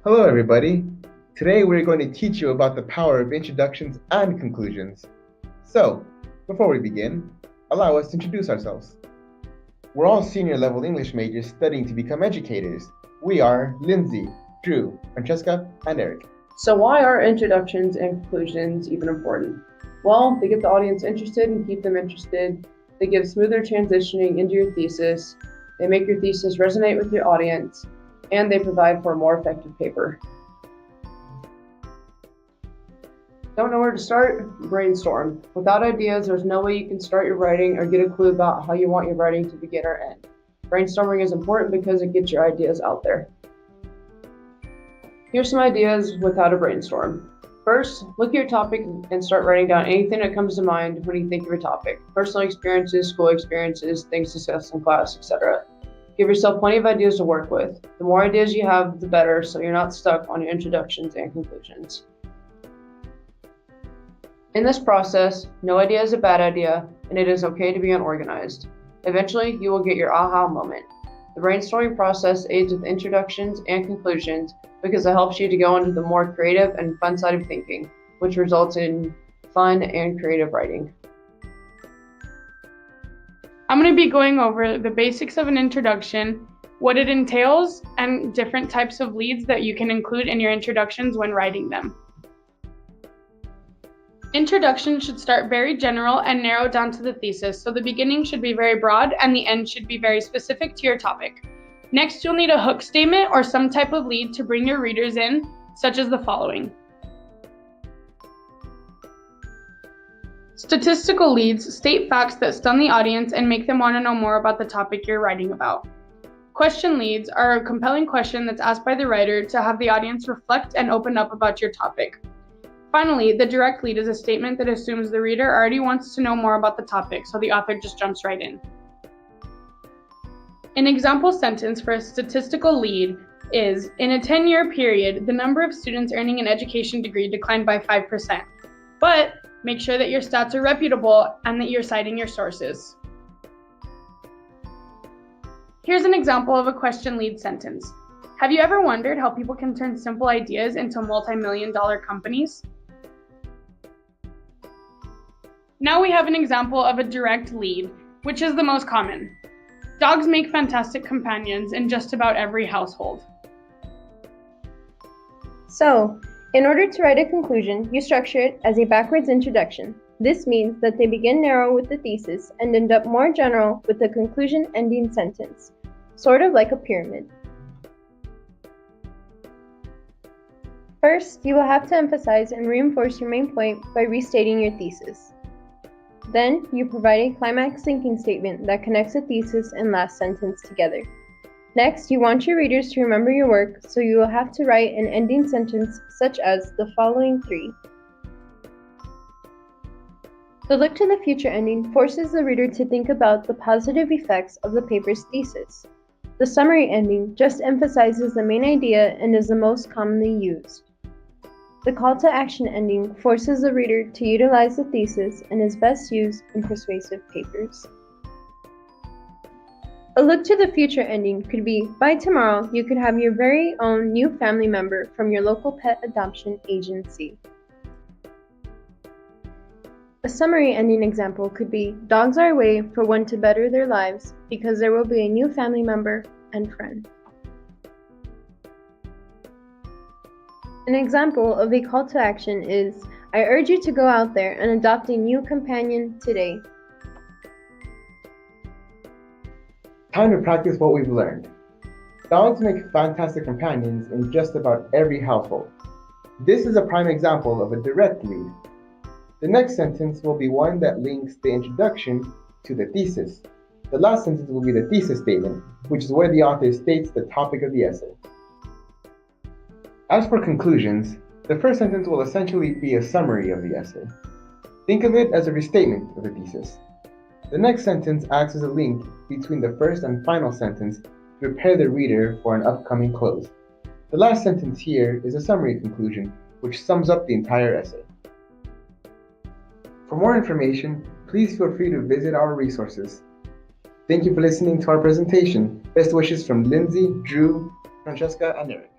Hello, everybody. Today we're going to teach you about the power of introductions and conclusions. So, before we begin, allow us to introduce ourselves. We're all senior level English majors studying to become educators. We are Lindsay, Drew, Francesca, and Eric. So why are introductions and conclusions even important? Well, they get the audience interested and keep them interested. They give smoother transitioning into your thesis. They make your thesis resonate with your audience, and they provide for a more effective paper. Don't know where to start? Brainstorm. Without ideas, there's no way you can start your writing or get a clue about how you want your writing to begin or end. Brainstorming is important because it gets your ideas out there. Here's some ideas without a brainstorm. First, look at your topic and start writing down anything that comes to mind when you think of your topic. Personal experiences, school experiences, things discussed in class, etc. Give yourself plenty of ideas to work with. The more ideas you have, the better, so you're not stuck on your introductions and conclusions. In this process, no idea is a bad idea, and it is okay to be unorganized. Eventually, you will get your aha moment. The brainstorming process aids with introductions and conclusions because it helps you to go into the more creative and fun side of thinking, which results in fun and creative writing. I'm going to be going over the basics of an introduction, what it entails, and different types of leads that you can include in your introductions when writing them. Introductions should start very general and narrow down to the thesis, so the beginning should be very broad and the end should be very specific to your topic. Next, you'll need a hook statement or some type of lead to bring your readers in, such as the following. Statistical leads state facts that stun the audience and make them want to know more about the topic you're writing about. Question leads are a compelling question that's asked by the writer to have the audience reflect and open up about your topic. Finally, the direct lead is a statement that assumes the reader already wants to know more about the topic, so the author just jumps right in. An example sentence for a statistical lead is, in a 10-year period, the number of students earning an education degree declined by 5%. But make sure that your stats are reputable and that you're citing your sources. Here's an example of a question lead sentence. Have you ever wondered how people can turn simple ideas into multi-million-dollar companies? Now we have an example of a direct lead, which is the most common. Dogs make fantastic companions in just about every household. So, in order to write a conclusion, you structure it as a backwards introduction. This means that they begin narrow with the thesis and end up more general with the conclusion ending sentence, sort of like a pyramid. First, you will have to emphasize and reinforce your main point by restating your thesis. Then, you provide a climax thinking statement that connects the thesis and last sentence together. Next, you want your readers to remember your work, so you will have to write an ending sentence such as the following three. The look to the future ending forces the reader to think about the positive effects of the paper's thesis. The summary ending just emphasizes the main idea and is the most commonly used. The call to action ending forces the reader to utilize the thesis and is best used in persuasive papers. A look to the future ending could be, by tomorrow, you could have your very own new family member from your local pet adoption agency. A summary ending example could be, dogs are a way for one to better their lives because there will be a new family member and friend. An example of a call to action is, I urge you to go out there and adopt a new companion today. Time to practice what we've learned. Dogs make fantastic companions in just about every household. This is a prime example of a direct lead. The next sentence will be one that links the introduction to the thesis. The last sentence will be the thesis statement, which is where the author states the topic of the essay. As for conclusions, the first sentence will essentially be a summary of the essay. Think of it as a restatement of the thesis. The next sentence acts as a link between the first and final sentence to prepare the reader for an upcoming close. The last sentence here is a summary conclusion, which sums up the entire essay. For more information, please feel free to visit our resources. Thank you for listening to our presentation. Best wishes from Lindsay, Drew, Francesca, and Eric.